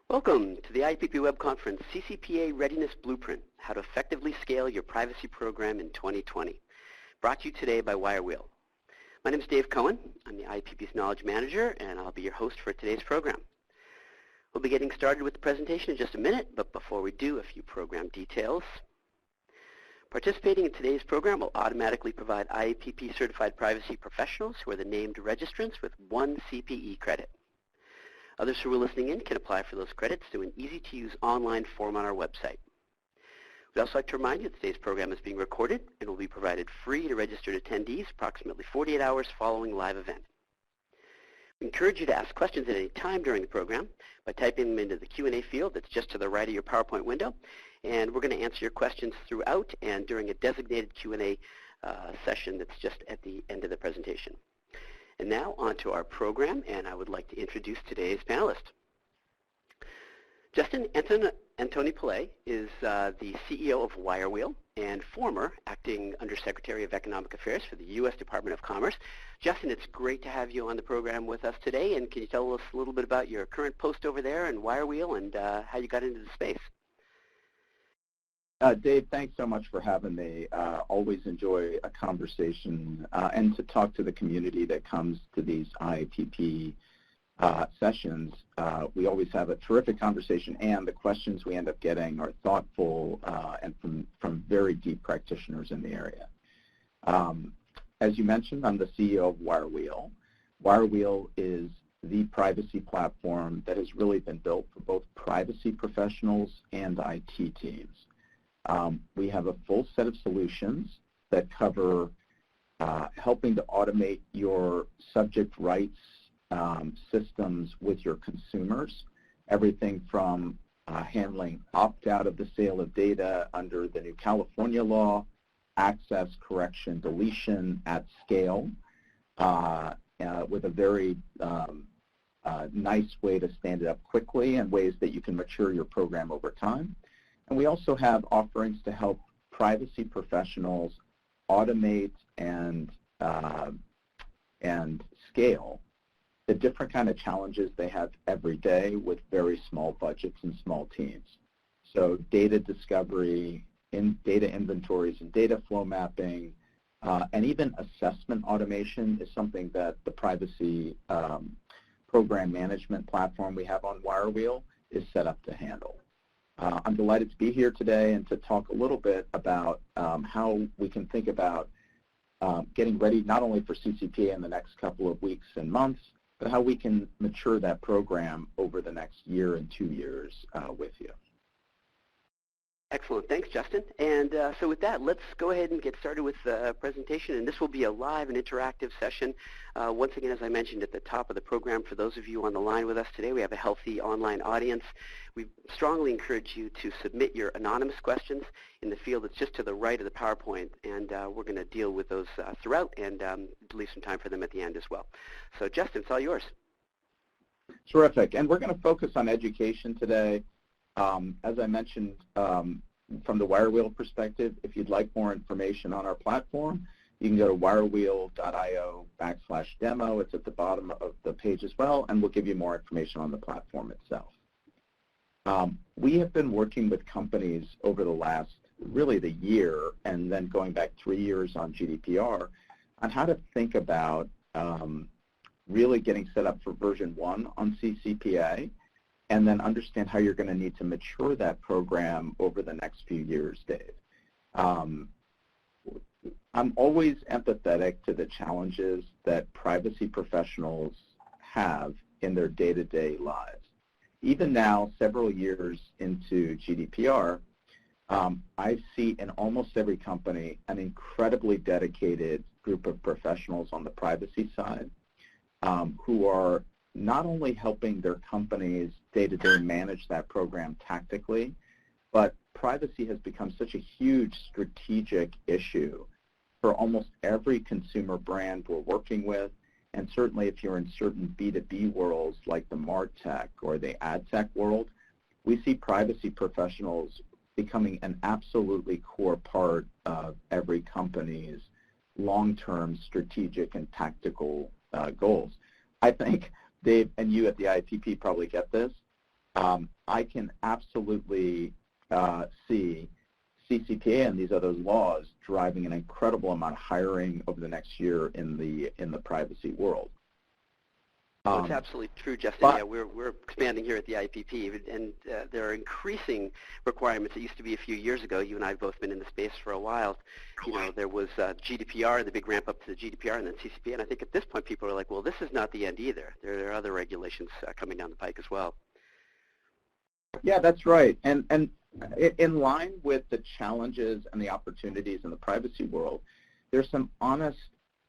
Welcome to the IPP Web Conference, CCPA Readiness Blueprint, How to Effectively Scale Your Privacy Program in 2020. Brought to you today by Wirewheel. My name is Dave Cohen. I'm the IPP's Knowledge Manager, and I'll be your host for today's program. We'll be getting started with the presentation in just a minute, but before we do, a few program details. Participating in today's program will automatically provide IPP certified privacy professionals who are the named registrants with 1 CPE credit. Others who are listening in can apply for those credits through an easy-to-use online form on our website. We'd also like to remind you that today's program is being recorded and will be provided free to registered attendees approximately 48 hours following live event. We encourage you to ask questions at any time during the program by typing them into the Q&A field that's just to the right of your PowerPoint window, and we're going to answer your questions throughout and during a designated Q&A session that's just at the end of the presentation. And now on to our program, and I would like to introduce today's panelist. Justin Antoni-Pillay is the CEO of Wirewheel and former acting Undersecretary of Economic Affairs for the U.S. Department of Commerce. Justin, it's great to have you on the program with us today, and can you tell us a little bit about your current post over there and Wirewheel and how you got into the space? Dave, thanks so much for having me. Always enjoy a conversation and to talk to the community that comes to these IPP sessions. We always have a terrific conversation, and the questions we end up getting are thoughtful and from very deep practitioners in the area. As you mentioned, I'm the CEO of Wirewheel. Wirewheel is the privacy platform that has really been built for both privacy professionals and IT teams. We have a full set of solutions that cover helping to automate your subject rights systems with your consumers, everything from handling opt-out of the sale of data under the new California law, access, correction, deletion at scale, with a very nice way to stand it up quickly and ways that you can mature your program over time. And we also have offerings to help privacy professionals automate and scale the different kind of challenges they have every day with very small budgets and small teams. So data discovery, data inventories and data flow mapping, and even assessment automation is something that the privacy program management platform we have on Wirewheel is set up to handle. I'm delighted to be here today and to talk a little bit about how we can think about getting ready not only for CCPA in the next couple of weeks and months, but how we can mature that program over the next year and 2 years with you. Excellent. Thanks, Justin. And so with that, let's go ahead and get started with the presentation. And this will be a live and interactive session. Once again, as I mentioned at the top of the program, for those of you on the line with us today, we have a healthy online audience. We strongly encourage you to submit your anonymous questions in the field that's just to the right of the PowerPoint. And we're going to deal with those throughout and leave some time for them at the end as well. So Justin, it's all yours. Terrific. And we're going to focus on education today. As I mentioned, from the Wirewheel perspective, if you'd like more information on our platform, you can go to wirewheel.io/demo. It's at the bottom of the page as well, and we'll give you more information on the platform itself. We have been working with companies over the last, really the year, and then going back 3 years on GDPR, on how to think about really getting set up for version 1 on CCPA, and then understand how you're going to need to mature that program over the next few years, Dave. I'm always empathetic to the challenges that privacy professionals have in their day-to-day lives. Even now, several years into GDPR, I see in almost every company an incredibly dedicated group of professionals on the privacy side who are not only helping their companies day-to-day manage that program tactically, but privacy has become such a huge strategic issue for almost every consumer brand we're working with, and certainly if you're in certain B2B worlds like the MarTech or the AdTech world, we see privacy professionals becoming an absolutely core part of every company's long-term strategic and tactical goals. I think Dave and you at the IPP probably get this. I can absolutely see CCPA and these other laws driving an incredible amount of hiring over the next year in the privacy world. Well, it's absolutely true, Justin. Yeah, we're expanding here at the IPP, and there are increasing requirements. It used to be a few years ago. You and I have both been in the space for a while. You know, there was GDPR, the big ramp up to the GDPR, and then CCPA. And I think at this point, people are like, well, this is not the end either. There are other regulations coming down the pike as well. Yeah, that's right. And in line with the challenges and the opportunities in the privacy world, there's some honest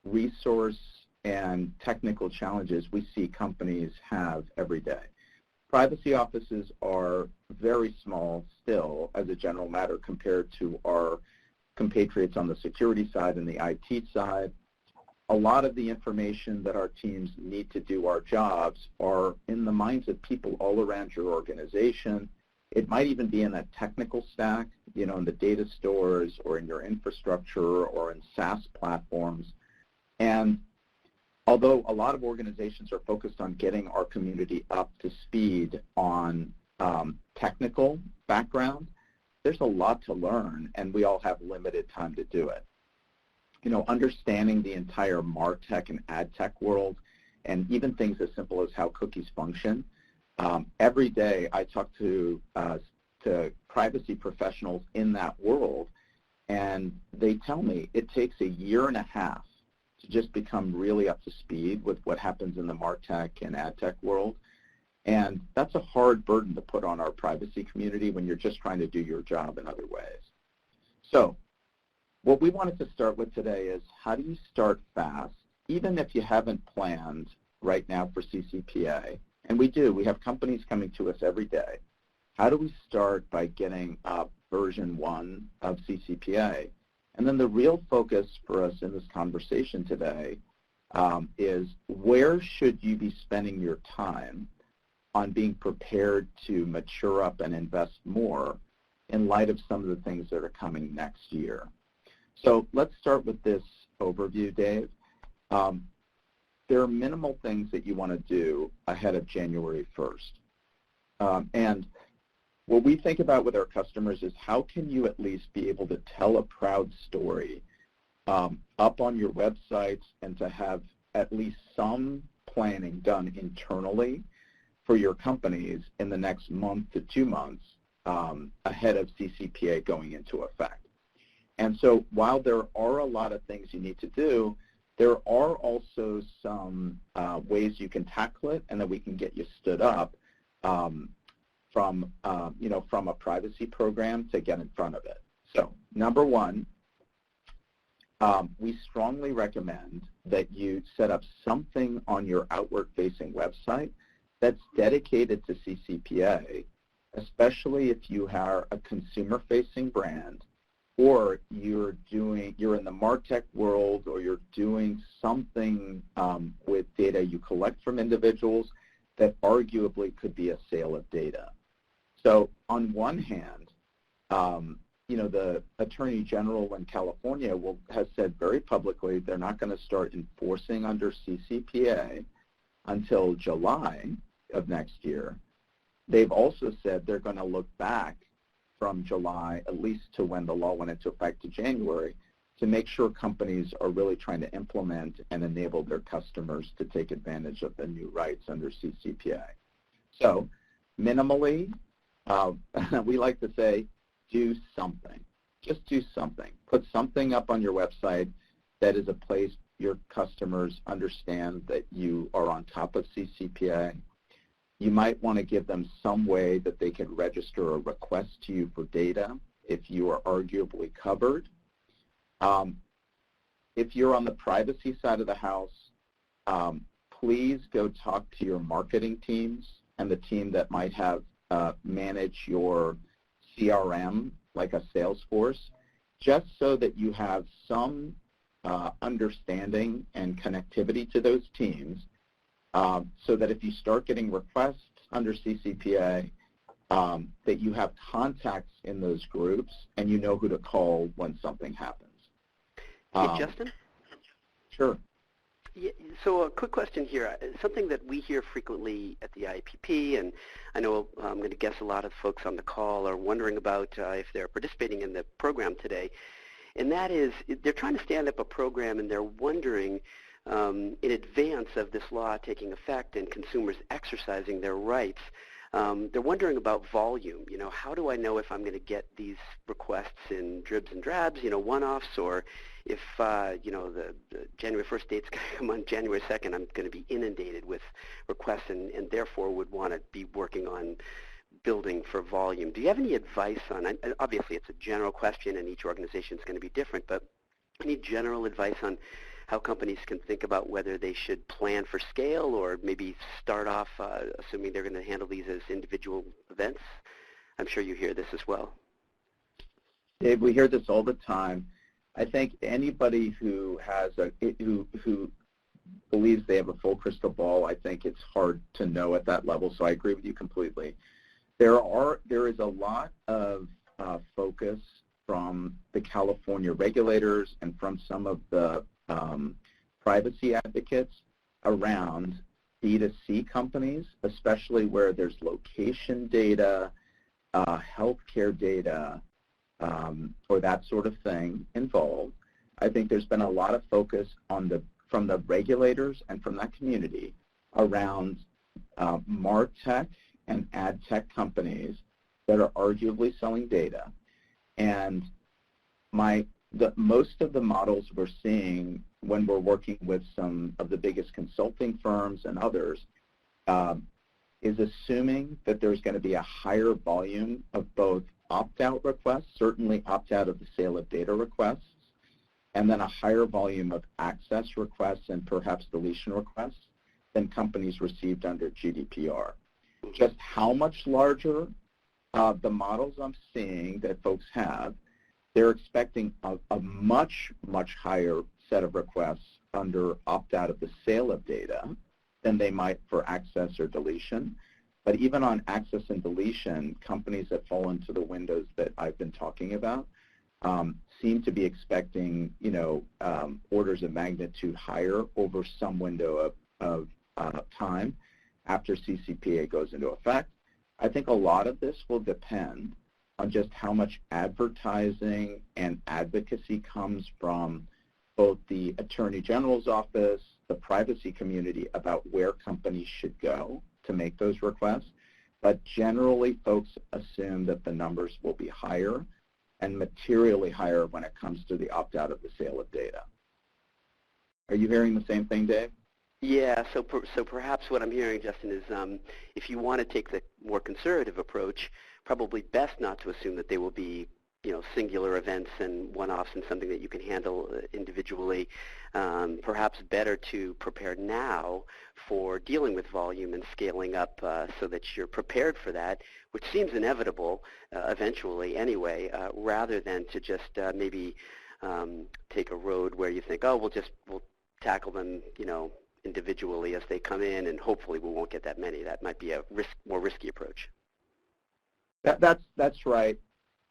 resource and technical challenges we see companies have every day. Privacy offices are very small still, as a general matter, compared to our compatriots on the security side and the IT side. A lot of the information that our teams need to do our jobs are in the minds of people all around your organization. It might even be in a technical stack, you know, in the data stores or in your infrastructure or in SaaS platforms. And although a lot of organizations are focused on getting our community up to speed on technical background, there's a lot to learn, and we all have limited time to do it. You know, understanding the entire MarTech and AdTech world, and even things as simple as how cookies function. Every day I talk to privacy professionals in that world, and they tell me it takes 1.5 years to just become really up to speed with what happens in the MarTech and AdTech world. And that's a hard burden to put on our privacy community when you're just trying to do your job in other ways. So what we wanted to start with today is, how do you start fast, even if you haven't planned right now for CCPA? And we do. We have companies coming to us every day. How do we start by getting up version 1 of CCPA? And then the real focus for us in this conversation today is, where should you be spending your time on being prepared to mature up and invest more in light of some of the things that are coming next year? So let's start with this overview, Dave. There are minimal things that you want to do ahead of January 1st. And what we think about with our customers is, how can you at least be able to tell a proud story up on your websites, and to have at least some planning done internally for your companies in the next month to 2 months ahead of CCPA going into effect. And so while there are a lot of things you need to do, there are also some ways you can tackle it, and that we can get you stood up from a privacy program to get in front of it. So number one, we strongly recommend that you set up something on your outward-facing website that's dedicated to CCPA, especially if you are a consumer-facing brand, or you're in the MarTech world, or you're doing something with data you collect from individuals that arguably could be a sale of data. So on one hand, the Attorney General in California has said very publicly they're not going to start enforcing under CCPA until July of next year. They've also said they're going to look back from July, at least to when the law went into effect, to January, to make sure companies are really trying to implement and enable their customers to take advantage of the new rights under CCPA. So minimally, we like to say, do something. Just do something. Put something up on your website that is a place your customers understand that you are on top of CCPA. You might want to give them some way that they can register a request to you for data if you are arguably covered. If you're on the privacy side of the house, please go talk to your marketing teams and the team that might have manage your CRM, like a Salesforce, just so that you have some understanding and connectivity to those teams, so that if you start getting requests under CCPA, that you have contacts in those groups and you know who to call when something happens. Hey, Justin? Sure. Yeah, so a quick question here. Something that we hear frequently at the IAPP, and I know I'm going to guess a lot of folks on the call are wondering about if they're participating in the program today, and that is they're trying to stand up a program and they're wondering in advance of this law taking effect and consumers exercising their rights, they're wondering about volume. You know, how do I know if I'm going to get these requests in dribs and drabs, you know, one-offs, or if, you know, the January 1st date's going to come on January 2nd, I'm going to be inundated with requests and therefore would want to be working on building for volume. Do you have any advice on, obviously it's a general question and each organization is going to be different, but any general advice on how companies can think about whether they should plan for scale or maybe start off assuming they're going to handle these as individual events? I'm sure you hear this as well. Dave, we hear this all the time. I think anybody who has who believes they have a full crystal ball, I think it's hard to know at that level, so I agree with you completely. There is a lot of focus from the California regulators and from some of the privacy advocates around B2C companies, especially where there's location data, healthcare data, or that sort of thing involved. I think there's been a lot of focus from the regulators and from that community around MarTech and ad tech companies that are arguably selling data. And most of the models we're seeing when we're working with some of the biggest consulting firms and others is assuming that there's going to be a higher volume of both opt-out requests, certainly opt-out of the sale of data requests, and then a higher volume of access requests and perhaps deletion requests than companies received under GDPR. Just how much larger the models I'm seeing that folks have, they're expecting a much, much higher set of requests under opt-out of the sale of data than they might for access or deletion. But even on access and deletion, companies that fall into the windows that I've been talking about seem to be expecting, you know, orders of magnitude higher over some window of time after CCPA goes into effect. I think a lot of this will depend on just how much advertising and advocacy comes from both the Attorney General's office, the privacy community about where companies should go to make those requests. But generally, folks assume that the numbers will be higher and materially higher when it comes to the opt-out of the sale of data. Are you hearing the same thing, Dave? Yeah, so perhaps what I'm hearing, Justin, is if you want to take the more conservative approach, probably best not to assume that they will be, you know, singular events and one-offs and something that you can handle individually. Perhaps better to prepare now for dealing with volume and scaling up so that you're prepared for that, which seems inevitable eventually anyway, rather than to just maybe take a road where you think, oh, we'll tackle them, you know, individually as they come in, and hopefully we won't get that many. That might be a more risky approach. That's right.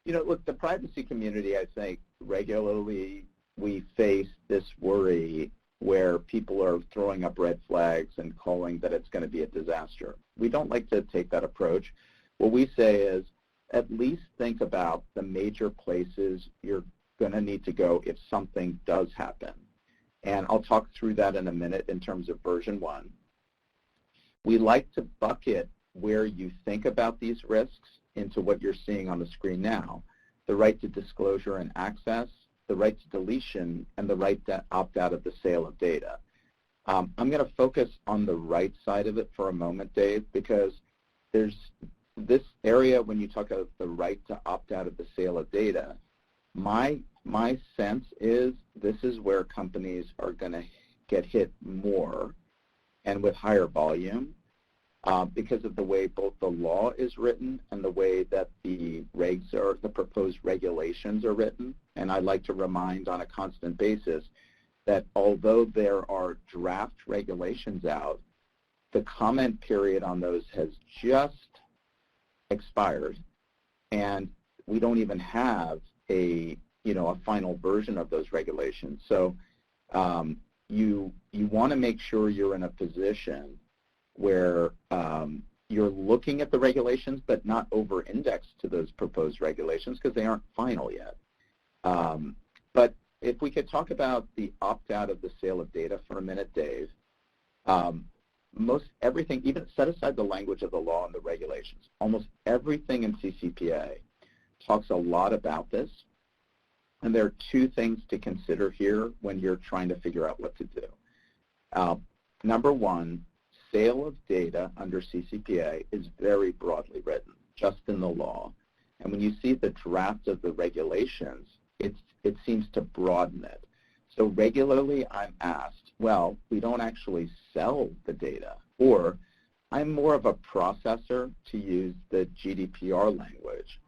You know, look, the privacy community, I think, regularly we face this worry where people are throwing up red flags and calling that it's going to be a disaster. We don't like to take that approach. What we say is at least think about the major places you're going to need to go if something does happen. And I'll talk through that in a minute in terms of version 1. We like to bucket where you think about these risks into what you're seeing on the screen now: the right to disclosure and access, the right to deletion, and the right to opt out of the sale of data. I'm going to focus on the right side of it for a moment, Dave, because there's this area when you talk about the right to opt out of the sale of data. My sense is this is where companies are going to get hit more and with higher volume because of the way both the law is written and the way that the proposed regulations are written. And I like to remind on a constant basis that although there are draft regulations out, the comment period on those has just expired, and we don't even have a final version of those regulations. So you want to make sure you're in a position where you're looking at the regulations but not over-indexed to those proposed regulations because they aren't final yet. But if we could talk about the opt-out of the sale of data for a minute, Dave, most everything, even set aside the language of the law and the regulations, almost everything in CCPA talks a lot about this. And there are two things to consider here when you're trying to figure out what to do. Number one, sale of data under CCPA is very broadly written, just in the law. And when you see the draft of the regulations, it seems to broaden it. So regularly I'm asked, well, we don't actually sell the data, or I'm more of a processor, to use the GDPR language.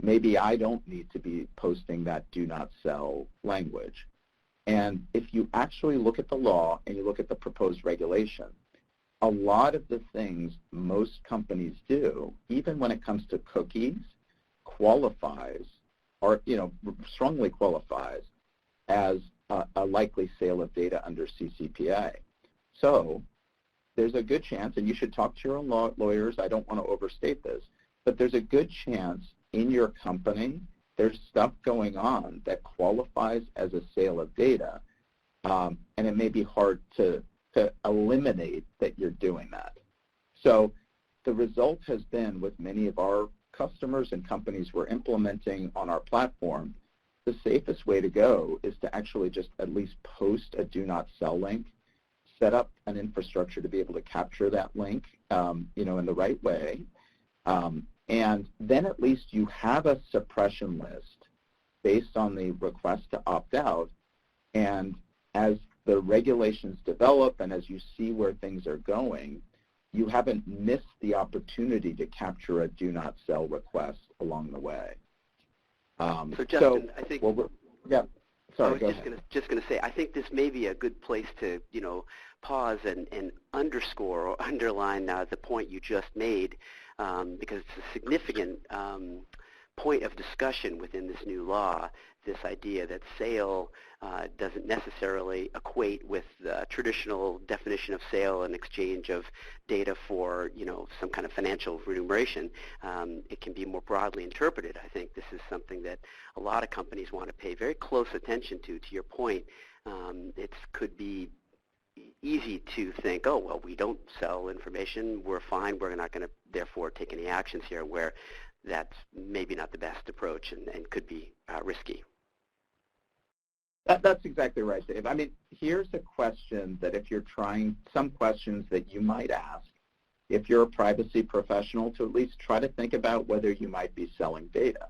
Maybe I don't need to be posting that do not sell language. And if you actually look at the law and you look at the proposed regulation, a lot of the things most companies do, even when it comes to cookies, qualifies, or strongly qualifies as a likely sale of data under CCPA. So there's a good chance, and you should talk to your own lawyers, I don't want to overstate this, but there's a good chance in your company there's stuff going on that qualifies as a sale of data, and it may be hard to eliminate that you're doing that. So the result has been, with many of our customers and companies we're implementing on our platform, the safest way to go is to actually just at least post a do not sell link, set up an infrastructure to be able to capture that link in the right way, and then at least you have a suppression list based on the request to opt out. And as the regulations develop and as you see where things are going, you haven't missed the opportunity to capture a do not sell request along the way. So Justin, I think, yeah. Sorry, I was just going to say, I think this may be a good place to, pause and underscore or underline the point you just made, because it's a significant point of discussion within this new law, this idea that sale doesn't necessarily equate with the traditional definition of sale and exchange of data for, some kind of financial remuneration. It can be more broadly interpreted. I think this is something that a lot of companies want to pay very close attention to your point. It could be easy to think, oh, well, we don't sell information, we're fine, we're not going to therefore take any actions here, where that's maybe not the best approach and could be risky. That's exactly right, Dave. I mean, here's a question that if you're trying, some questions that you might ask, if you're a privacy professional, to at least try to think about whether you might be selling data.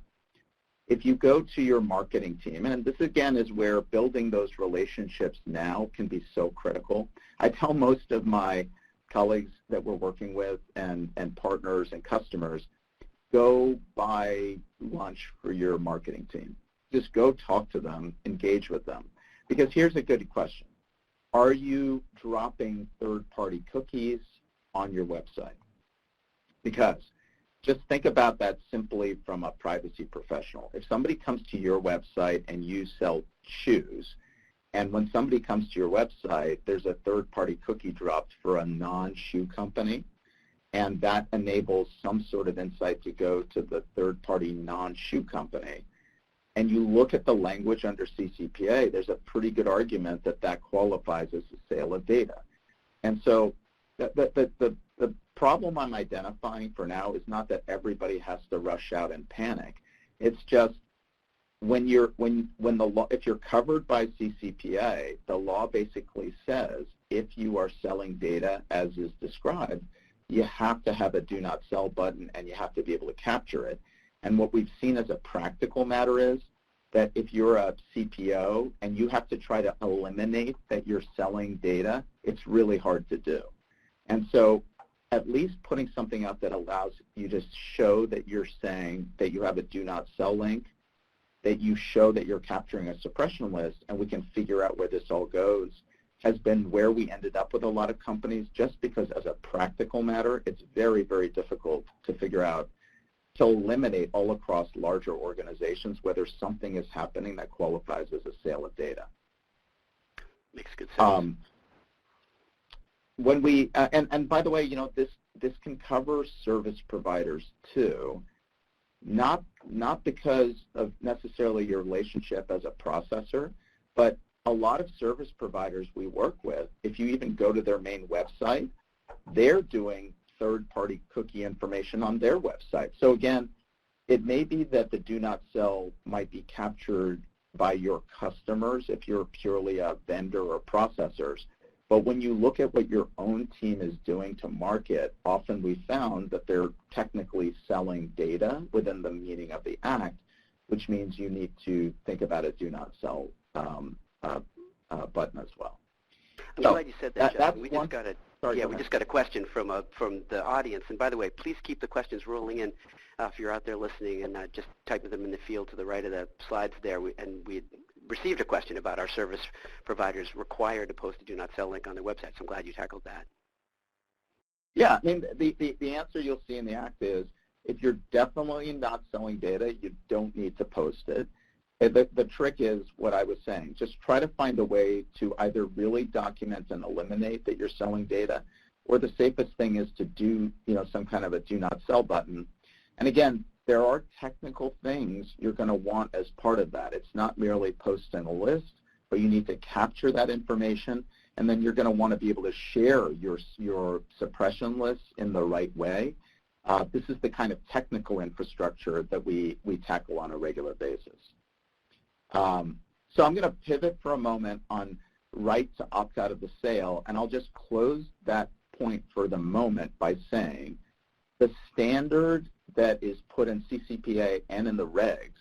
If you go to your marketing team, and this again is where building those relationships now can be so critical. I tell most of my colleagues that we're working with and partners and customers, go buy lunch for your marketing team. Just go talk to them, engage with them. Because here's a good question. Are you dropping third-party cookies on your website? Because just think about that simply from a privacy professional. If somebody comes to your website and you sell shoes, and when somebody comes to your website, there's a third-party cookie dropped for a non-shoe company, and that enables some sort of insight to go to the third-party non-shoe company, and you look at the language under CCPA, there's a pretty good argument that that qualifies as a sale of data. And so the problem I'm identifying for now is not that everybody has to rush out and panic. It's just when the law, if you're covered by CCPA, the law basically says if you are selling data as is described, you have to have a do not sell button and you have to be able to capture it. And what we've seen as a practical matter is that if you're a CPO and you have to try to eliminate that you're selling data, it's really hard to do. And so at least putting something out that allows you to show that you're saying that you have a do not sell link, that you show that you're capturing a suppression list, and we can figure out where this all goes, has been where we ended up with a lot of companies, just because as a practical matter, it's very, very difficult to figure out, to eliminate all across larger organizations whether something is happening that qualifies as a sale of data. Makes good sense. When we and by the way, this can cover service providers too, not because of necessarily your relationship as a processor, but a lot of service providers we work with, if you even go to their main website, they're doing third-party cookie information on their website. So again, it may be that the do not sell might be captured by your customers if you're purely a vendor or processors. But when you look at what your own team is doing to market, often we found that they're technically selling data within the meaning of the act, which means you need to think about a do not sell button as well. I'm glad you said that, Justin. We just got a question from the audience. And by the way, please keep the questions rolling in if you're out there listening, and just type them in the field to the right of the slides there. We received a question about our service providers required to post a do not sell link on their website. So I'm glad you tackled that. Yeah, I mean, the answer you'll see in the act is if you're definitely not selling data, you don't need to post it. The trick is what I was saying. Just try to find a way to either really document and eliminate that you're selling data, or the safest thing is to do some kind of a do not sell button. And again, there are technical things you're going to want as part of that. It's not merely posting a list, but you need to capture that information, and then you're going to want to be able to share your suppression lists in the right way. This is the kind of technical infrastructure that we tackle on a regular basis. So I'm going to pivot for a moment on right to opt out of the sale, and I'll just close that point for the moment by saying the standard that is put in Ccpa and in the regs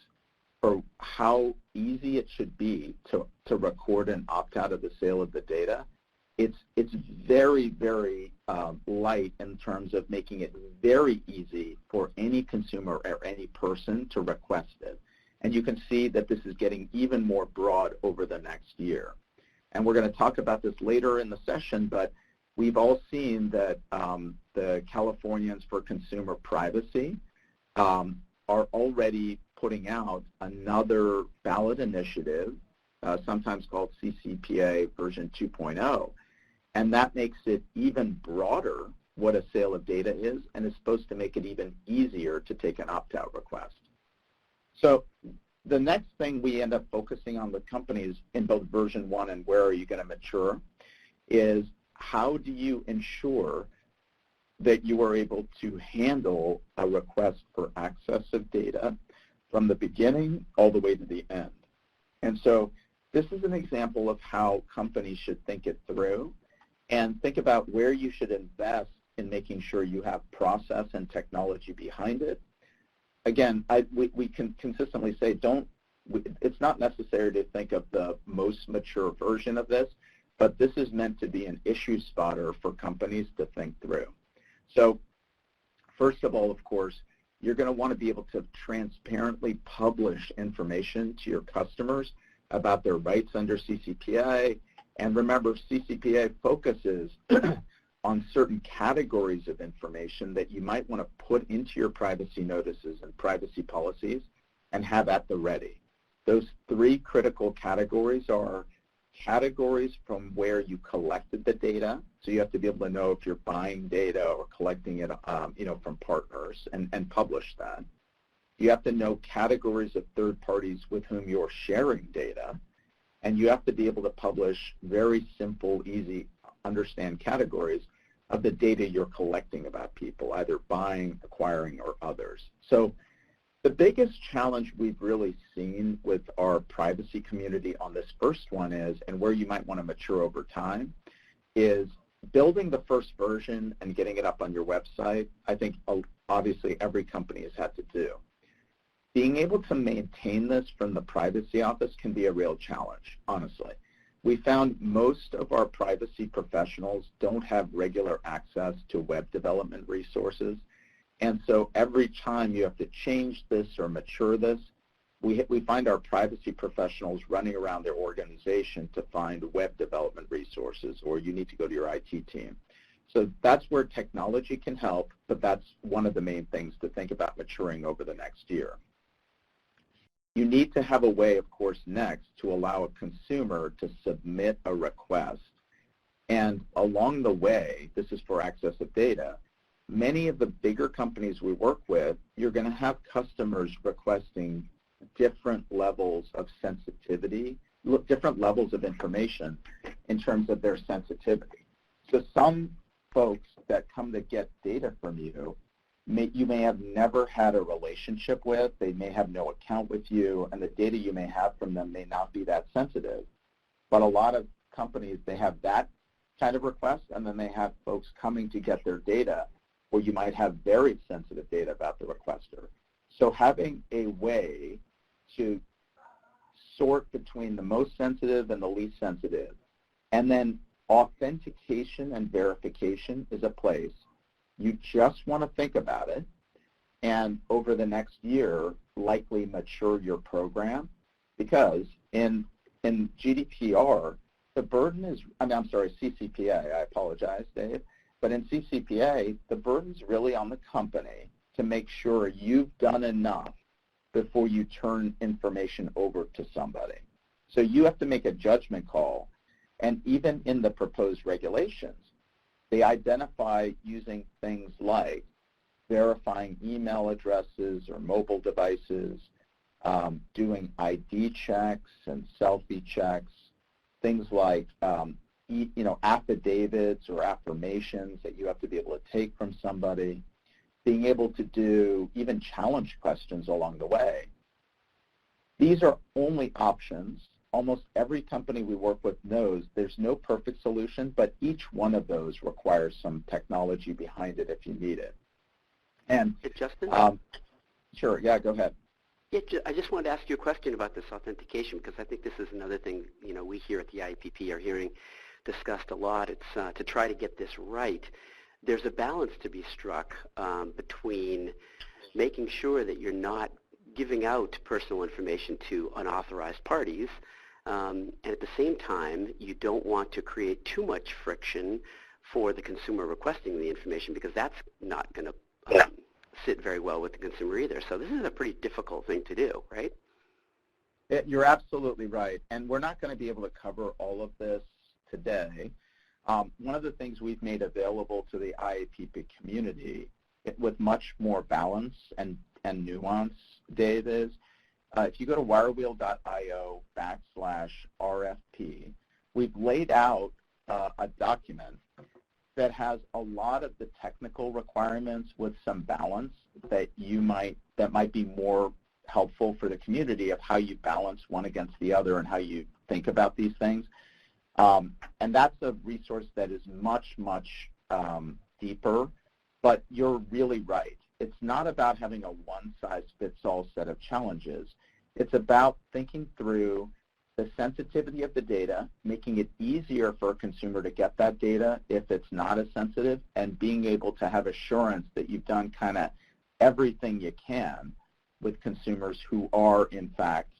for how easy it should be to record and opt out of the sale of the data, it's very, very light in terms of making it very easy for any consumer or any person to request it. And you can see that this is getting even more broad over the next year. And we're going to talk about this later in the session, but we've all seen that the Californians for Consumer Privacy are already putting out another ballot initiative, sometimes called Ccpa version 2.0, and that makes it even broader what a sale of data is, and is supposed to make it even easier to take an opt-out request. So the next thing we end up focusing on with companies in both version 1 and where are you going to mature is how do you ensure that you are able to handle a request for access of data from the beginning all the way to the end. And so this is an example of how companies should think it through and think about where you should invest in making sure you have process and technology behind it. Again, we can consistently say it's not necessary to think of the most mature version of this, but this is meant to be an issue spotter for companies to think through. So first of all, of course, you're going to want to be able to transparently publish information to your customers about their rights under Ccpa. And remember, Ccpa focuses on certain categories of information that you might want to put into your privacy notices and privacy policies and have at the ready. Those three critical categories are categories from where you collected the data, so you have to be able to know if you're buying data or collecting it from partners and publish that. You have to know categories of third parties with whom you're sharing data, and you have to be able to publish very simple, easy, understand categories of the data you're collecting about people, either buying, acquiring, or others. So the biggest challenge we've really seen with our privacy community on this first one is, and where you might want to mature over time, is building the first version and getting it up on your website. I think obviously every company has had to do. Being able to maintain this from the privacy office can be a real challenge, honestly. We found most of our privacy professionals don't have regular access to web development resources. And so every time you have to change this or mature this, we find our privacy professionals running around their organization to find web development resources, or you need to go to your IT team. So that's where technology can help, but that's one of the main things to think about maturing over the next year. You need to have a way, of course, next to allow a consumer to submit a request. And along the way, this is for access of data, many of the bigger companies we work with, you're going to have customers requesting different levels of sensitivity, different levels of information in terms of their sensitivity. So some folks that come to get data from you, you may have never had a relationship with, they may have no account with you, and the data you may have from them may not be that sensitive. But a lot of companies, they have that kind of request, and then they have folks coming to get their data where you might have very sensitive data about the requester. So having a way to sort between the most sensitive and the least sensitive, and then authentication and verification is a place. You just want to think about it, and over the next year, likely mature your program, because in GDPR, the burden is, I'm sorry, CCPA, I apologize, Dave, but in CCPA, the burden's really on the company to make sure you've done enough before you turn information over to somebody. So you have to make a judgment call, and even in the proposed regulations, they identify using things like verifying email addresses or mobile devices, doing ID checks and selfie checks, things like affidavits or affirmations that you have to be able to take from somebody, being able to do even challenge questions along the way. These are only options. Almost every company we work with knows there's no perfect solution, but each one of those requires some technology behind it if you need it. And hey, Justin? Sure, yeah, go ahead. Yeah, I just wanted to ask you a question about this authentication, because I think this is another thing we here at the IAPP are hearing discussed a lot. It's to try to get this right. There's a balance to be struck between making sure that you're not giving out personal information to unauthorized parties, and at the same time, you don't want to create too much friction for the consumer requesting the information, because that's not going to sit very well with the consumer either. So this is a pretty difficult thing to do, right? You're absolutely right, and we're not going to be able to cover all of this today. One of the things we've made available to the IAPP community with much more balance and nuance, Dave, is if you go to wirewheel.io/RFP, we've laid out a document that has a lot of the technical requirements with some balance that might be more helpful for the community of how you balance one against the other and how you think about these things. And that's a resource that is much, much deeper, but you're really right. It's not about having a one-size-fits-all set of challenges. It's about thinking through the sensitivity of the data, making it easier for a consumer to get that data if it's not as sensitive, and being able to have assurance that you've done kind of everything you can with consumers who are, in fact,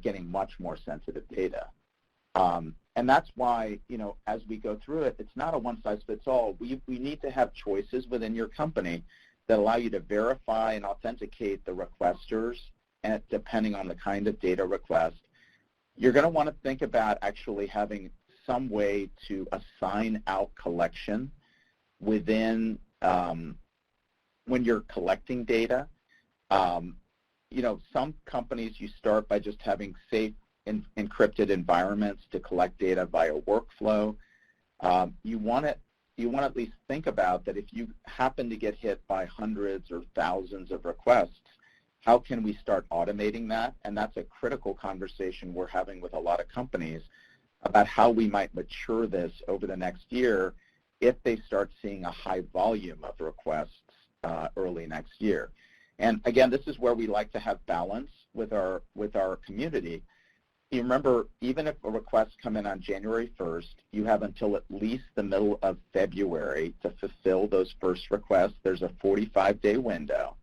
getting much more sensitive data. And that's why, as we go through it, it's not a one-size-fits-all. We need to have choices within your company that allow you to verify and authenticate the requesters, and depending on the kind of data request. You're going to want to think about actually having some way to assign out collection within when you're collecting data. Some companies, you start by just having safe encrypted environments to collect data via workflow. You want to at least think about that if you happen to get hit by hundreds or thousands of requests, how can we start automating that? And that's a critical conversation we're having with a lot of companies about how we might mature this over the next year if they start seeing a high volume of requests early next year. And again, this is where we like to have balance with our community. You remember, even if a request come in on January 1st, you have until at least the middle of February to fulfill those first requests. There's a 45-day window.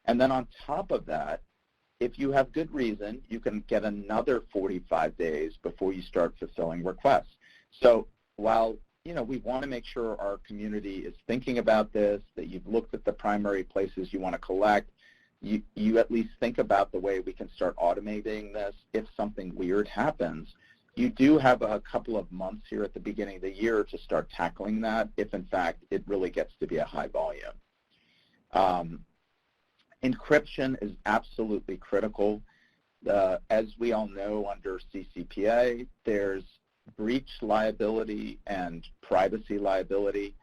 And then on top of that, if you have good reason, you can get another 45 days before you start fulfilling requests. So while we want to make sure our community is thinking about this, that you've looked at the primary places you want to collect, you at least think about the way we can start automating this. If something weird happens, you do have a couple of months here at the beginning of the year to start tackling that if, in fact, it really gets to be a high volume. Encryption is absolutely critical. As we all know, under CCPA, there's breach liability and privacy liability.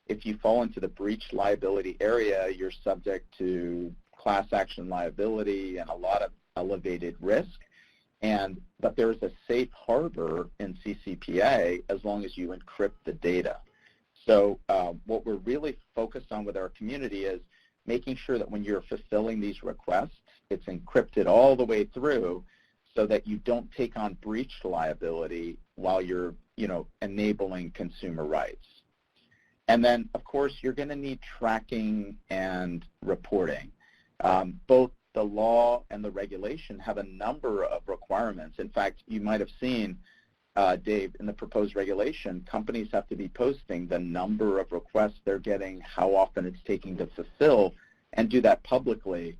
If you fall into the breach liability area, you're subject to class action liability and a lot of elevated risk. But there's a safe harbor in CCPA as long as you encrypt the data. So what we're really focused on with our community is making sure that when you're fulfilling these requests, it's encrypted all the way through so that you don't take on breach liability while you're, enabling consumer rights. And then, of course, you're going to need tracking and reporting. Both the law and the regulation have a number of requirements. In fact, you might have seen, Dave, in the proposed regulation, companies have to be posting the number of requests they're getting, how often it's taking to fulfill, and do that publicly.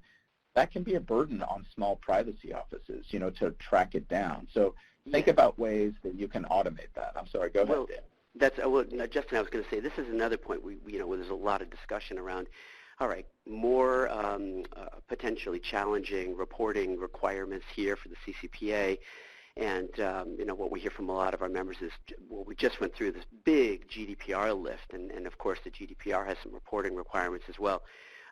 That can be a burden on small privacy offices, to track it down. So think about ways that you can automate that. I'm sorry, go ahead, Dave. Justin, I was going to say, this is another point where there's a lot of discussion around, all right, more potentially challenging reporting requirements here for the CCPA. And, what we hear from a lot of our members is, well, we just went through this big GDPR lift, and of course the GDPR has some reporting requirements as well.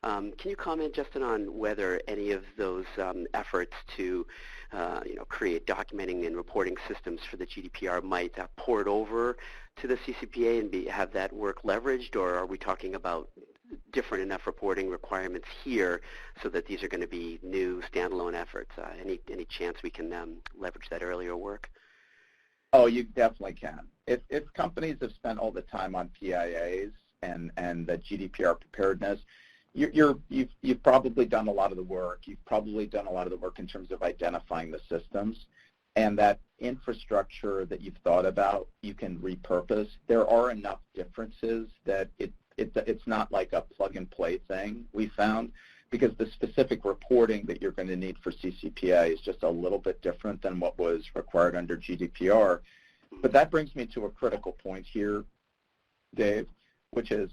Can you comment, Justin, on whether any of those efforts to, create documenting and reporting systems for the GDPR might port over to the CCPA and have that work leveraged, or are we talking about different enough reporting requirements here so that these are going to be new standalone efforts? Any chance we can leverage that earlier work? Oh, you definitely can. If companies have spent all the time on PIAs and the GDPR preparedness, you've probably done a lot of the work. You've probably done a lot of the work in terms of identifying the systems, and that infrastructure that you've thought about, you can repurpose. There are enough differences that it's not like a plug-and-play thing, we found, because the specific reporting that you're going to need for CCPA is just a little bit different than what was required under GDPR. But that brings me to a critical point here, Dave, which is,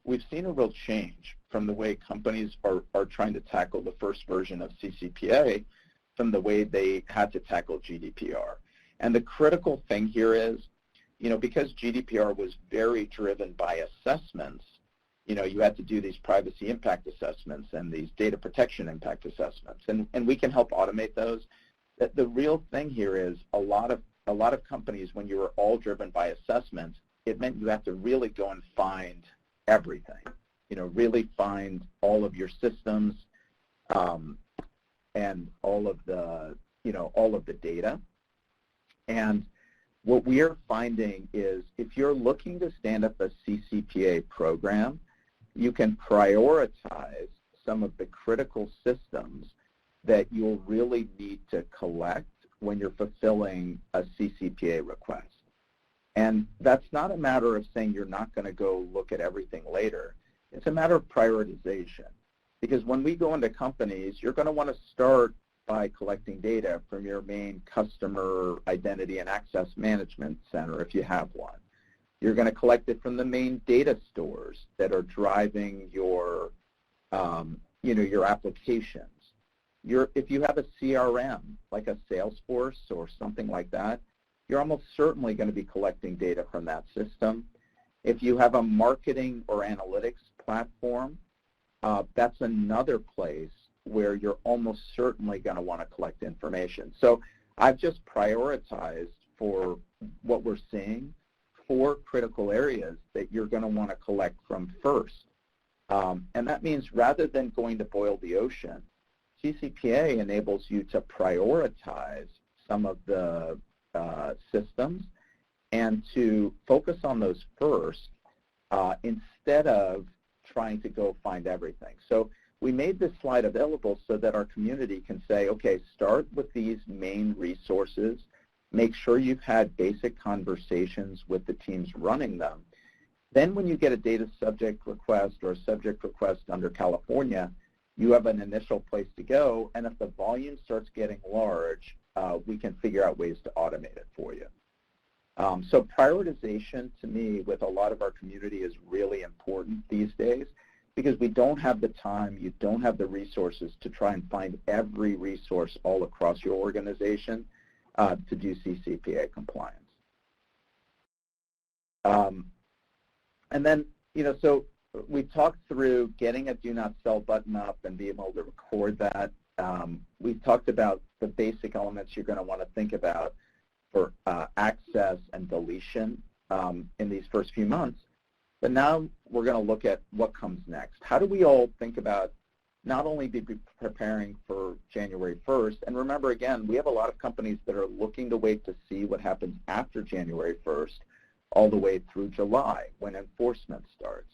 we've seen a real change from the way companies are trying to tackle the first version of CCPA from the way they had to tackle GDPR. And the critical thing here is, because GDPR was very driven by assessments, you had to do these privacy impact assessments and these data protection impact assessments, and we can help automate those. The real thing here is a lot of companies, when you were all driven by assessments, it meant you have to really go and find everything, really find all of your systems and all of the data. And what we are finding is if you're looking to stand up a CCPA program, you can prioritize some of the critical systems that you'll really need to collect when you're fulfilling a CCPA request. And that's not a matter of saying you're not going to go look at everything later. It's a matter of prioritization. Because when we go into companies, you're going to want to start by collecting data from your main customer identity and access management center, if you have one. You're going to collect it from the main data stores that are driving your, your applications. If you have a CRM, like a Salesforce or something like that, you're almost certainly going to be collecting data from that system. If you have a marketing or analytics platform, that's another place where you're almost certainly going to want to collect information. So I've just prioritized for what we're seeing 4 critical areas that you're going to want to collect from first. And that means rather than going to boil the ocean, CCPA enables you to prioritize some of the systems and to focus on those first instead of trying to go find everything. So we made this slide available so that our community can say, okay, start with these main resources, make sure you've had basic conversations with the teams running them, Then when you get a data subject request or a subject request under California, you have an initial place to go, and if the volume starts getting large, we can figure out ways to automate it for you. So prioritization, to me, with a lot of our community is really important these days because we don't have the time, you don't have the resources to try and find every resource all across your organization to do CCPA compliance. And then, so we talked through getting a Do Not Sell button up and being able to record that. We talked about the basic elements you're going to want to think about for access and deletion in these first few months. But now we're going to look at what comes next. How do we all think about not only be preparing for January 1st, and remember again, we have a lot of companies that are looking to wait to see what happens after January 1st all the way through July when enforcement starts.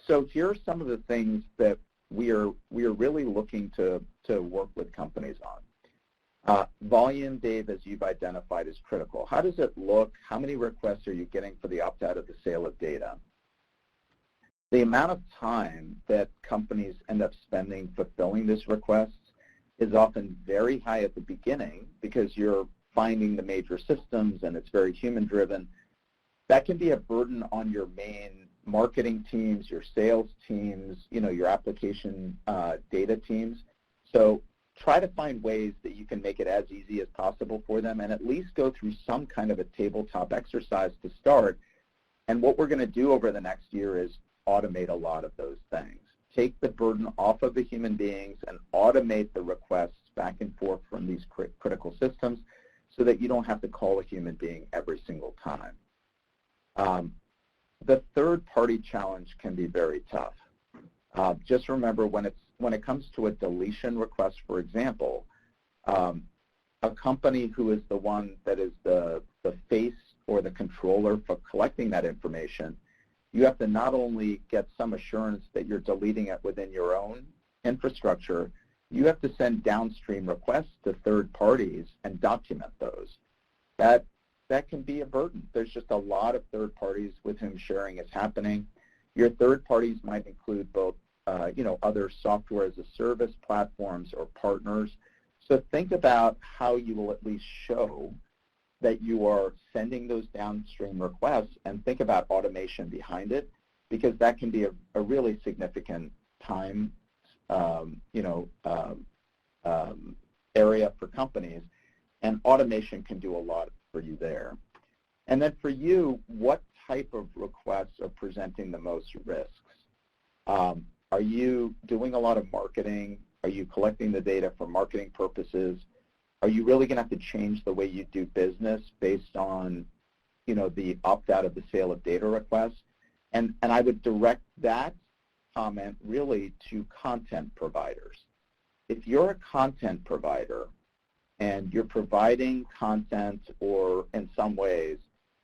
So here are some of the things that we are really looking to work with companies on. Volume, Dave, as you've identified, is critical. How does it look? How many requests are you getting for the opt-out of the sale of data? The amount of time that companies end up spending fulfilling these requests is often very high at the beginning because you're finding the major systems and it's very human-driven. That can be a burden on your main marketing teams, your sales teams, your application data teams. So try to find ways that you can make it as easy as possible for them and at least go through some kind of a tabletop exercise to start. And what we're going to do over the next year is automate a lot of those things. Take the burden off of the human beings and automate the requests back and forth from these critical systems so that you don't have to call a human being every single time. The third-party challenge can be very tough. Just remember when it comes to a deletion request, for example, a company who is the one that is the face or the controller for collecting that information, you have to not only get some assurance that you're deleting it within your own infrastructure, you have to send downstream requests to third parties and document those. That can be a burden. There's just a lot of third parties with whom sharing is happening. Your third parties might include both, other software as a service platforms or partners. So think about how you will at least show that you are sending those downstream requests and think about automation behind it because that can be a really significant time, area for companies, and automation can do a lot for you there. And then for you, what type of requests are presenting the most risks? Are you doing a lot of marketing? Are you collecting the data for marketing purposes? Are you really going to have to change the way you do business based on, the opt-out of the sale of data requests? And I would direct that comment really to content providers. If you're a content provider and you're providing content or in some ways,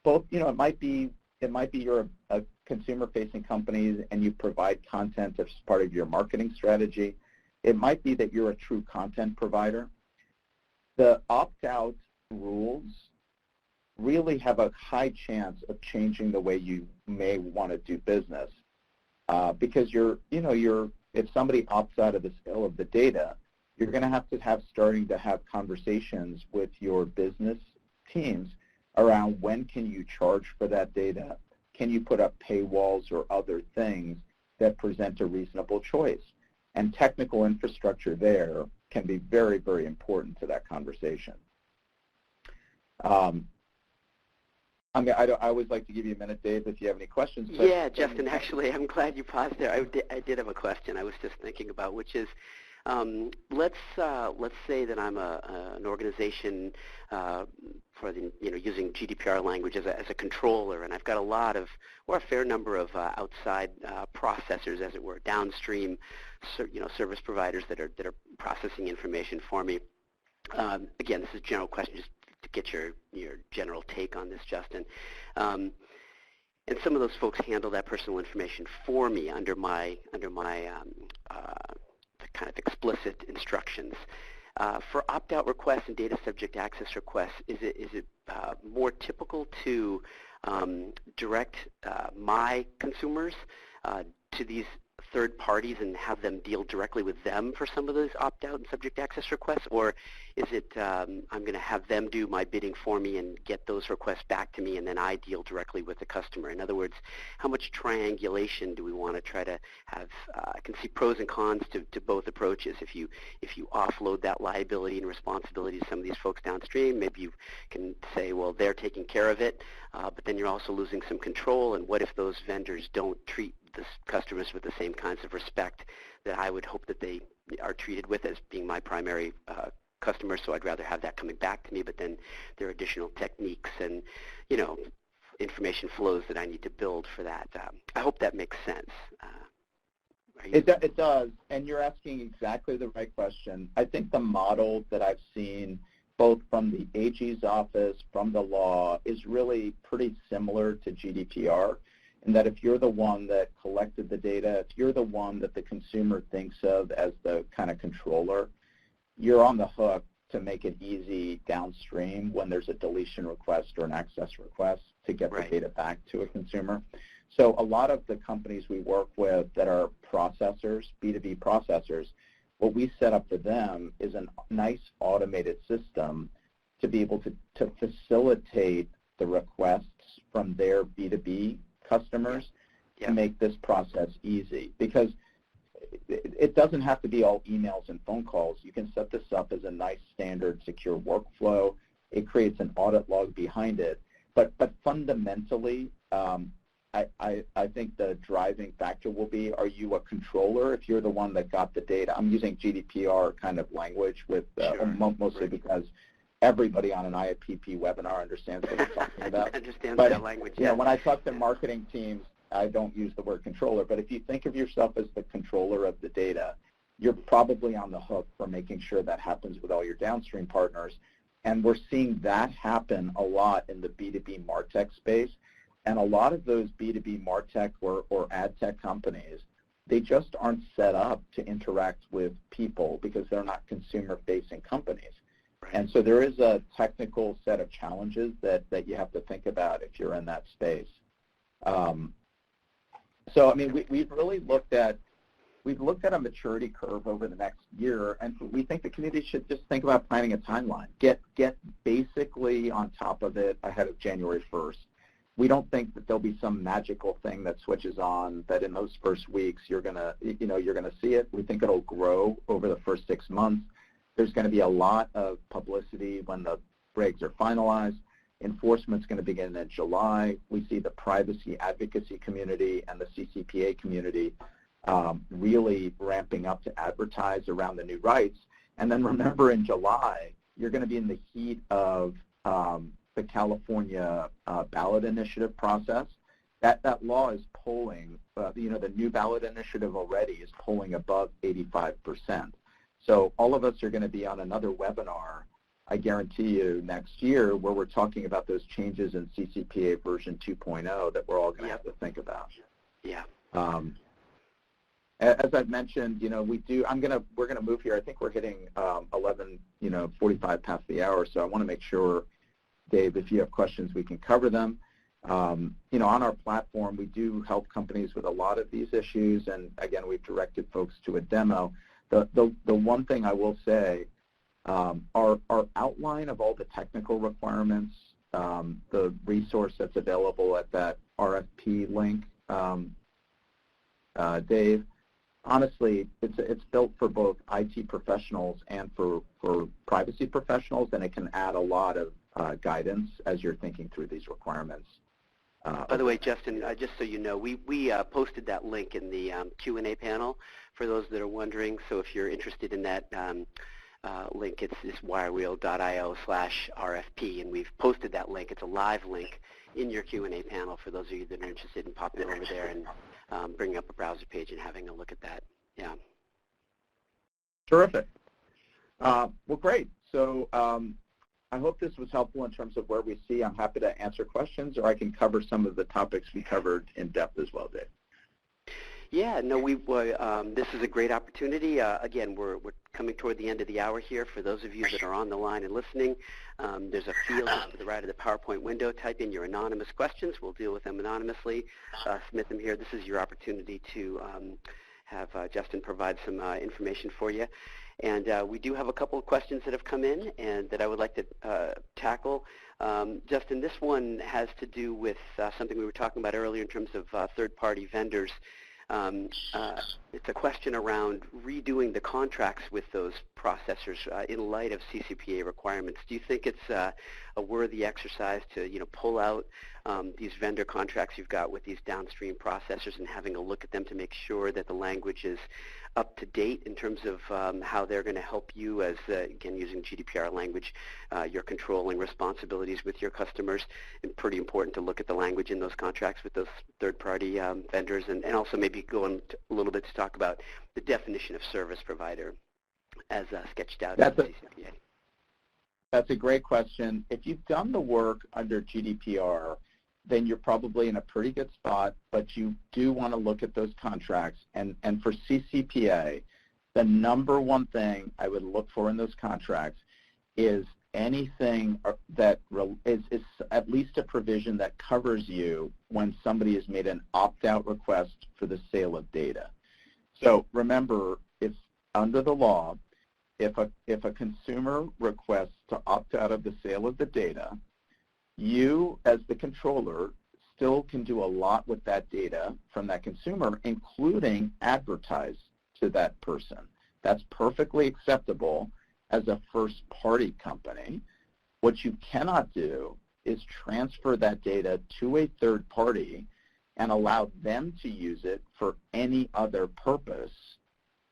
both, it might be you're a consumer-facing company and you provide content as part of your marketing strategy. It might be that you're a true content provider. The opt-out rules really have a high chance of changing the way you may want to do business because if somebody opts out of the sale of the data, you're going to have starting to have conversations with your business teams around when can you charge for that data? Can you put up paywalls or other things that present a reasonable choice? And technical infrastructure there can be very, very important to that conversation. I always like to give you a minute, Dave, if you have any questions. Yeah, Justin, actually, I'm glad you paused there. I did have a question I was just thinking about, which is, let's say that I'm an organization for the using GDPR language as a controller, and I've got a fair number of outside processors, as it were, downstream, service providers that are processing information for me. Again, this is a general question, just to get your general take on this, Justin. And some of those folks handle that personal information for me under my kind of explicit instructions. For opt-out requests and data subject access requests, is it more typical to direct my consumers to these third parties and have them deal directly with them for some of those opt-out and subject access requests? Or is it I'm going to have them do my bidding for me and get those requests back to me, and then I deal directly with the customer? In other words, how much triangulation do we want to try to have? I can see pros and cons to both approaches. If you offload that liability and responsibility to some of these folks downstream, maybe you can say, well, they're taking care of it, but then you're also losing some control. And what if those vendors don't treat the customers with the same kinds of respect that I would hope that they are treated with as being my primary customers? So I'd rather have that coming back to me, but then there are additional techniques and, information flows that I need to build for that. I hope that makes sense. It does, and you're asking exactly the right question. I think the model that I've seen both from the AG's office, from the law, is really pretty similar to GDPR, in that if you're the one that collected the data, if you're the one that the consumer thinks of as the kind of controller, you're on the hook to make it easy downstream when there's a deletion request or an access request to get the data back to a consumer. So a lot of the companies we work with that are processors, B2B processors, what we set up for them is a nice automated system to be able to facilitate the requests from their B2B customers to make this process easy. Because it doesn't have to be all emails and phone calls. You can set this up as a nice standard secure workflow. It creates an audit log behind it. But fundamentally, I think the driving factor will be, are you a controller if you're the one that got the data? I'm using GDPR kind of language with mostly because everybody on an IAPP webinar understands what I'm talking about. Understands that language. Yeah, when I talk to marketing teams, I don't use the word controller, but if you think of yourself as the controller of the data, you're probably on the hook for making sure that happens with all your downstream partners. And we're seeing that happen a lot in the B2B MarTech space. And a lot of those B2B MarTech or ad tech companies, they just aren't set up to interact with people because they're not consumer-facing companies. And so there is a technical set of challenges that you have to think about if you're in that space. So I mean, we've really looked at a maturity curve over the next year, and we think the community should just think about planning a timeline. Get basically on top of it ahead of January 1st. We don't think that there'll be some magical thing that switches on that in those first weeks you're gonna see it. We think it'll grow over the first 6 months. There's going to be a lot of publicity when the regs are finalized. Enforcement's going to begin in July. We see the privacy advocacy community and the CCPA community really ramping up to advertise around the new rights. And then remember, in July, you're going to be in the heat of the California ballot initiative process. That law is polling, the new ballot initiative already is polling above 85%. So all of us are going to be on another webinar, I guarantee you, next year, where we're talking about those changes in CCPA version 2.0 that we're all going to have to think about. Yeah. As I've mentioned, we're going to move here. I think we're hitting 11:45 past the hour, so I want to make sure, Dave, if you have questions, we can cover them. On our platform, we do help companies with a lot of these issues, and again, we've directed folks to a demo. The one thing I will say, our outline of all the technical requirements, the resource that's available at that RFP link, Dave, honestly, it's built for both IT professionals and for privacy professionals, and it can add a lot of guidance as you're thinking through these requirements. By the way, Justin, just so you know, we posted that link in the Q&A panel for those that are wondering. So if you're interested in that link, it's wirewheel.io/RFP, and we've posted that link. It's a live link in your Q&A panel for those of you that are interested in popping over there and bringing up a browser page and having a look at that. Yeah. Terrific. Well, great. So I hope this was helpful in terms of where we see. I'm happy to answer questions, or I can cover some of the topics we covered in depth as well, Dave. Yeah, no, this is a great opportunity. Again, we're coming toward the end of the hour here. For those of you that are on the line and listening, there's a field just to the right of the PowerPoint window. Type in your anonymous questions. We'll deal with them anonymously. Submit them here. This is your opportunity to have Justin provide some information for you. And we do have a couple of questions that have come in and that I would like to tackle. Justin, this one has to do with something we were talking about earlier in terms of third-party vendors. It's a question around redoing the contracts with those processors in light of CCPA requirements. Do you think it's a worthy exercise to, pull out these vendor contracts you've got with these downstream processors and having a look at them to make sure that the language is up to date in terms of how they're going to help you as, again, using GDPR language, your controlling responsibilities with your customers? And pretty important to look at the language in those contracts with those third-party vendors, and also maybe go on a little bit to talk about the definition of service provider as sketched out in the CCPA. That's a great question. If you've done the work under GDPR, then you're probably in a pretty good spot, but you do want to look at those contracts. And for CCPA, the number one thing I would look for in those contracts is anything that is at least a provision that covers you when somebody has made an opt-out request for the sale of data. So remember, if under the law, if a consumer requests to opt out of the sale of the data, you, as the controller, still can do a lot with that data from that consumer, including advertise to that person. That's perfectly acceptable as a first-party company. What you cannot do is transfer that data to a third party and allow them to use it for any other purpose,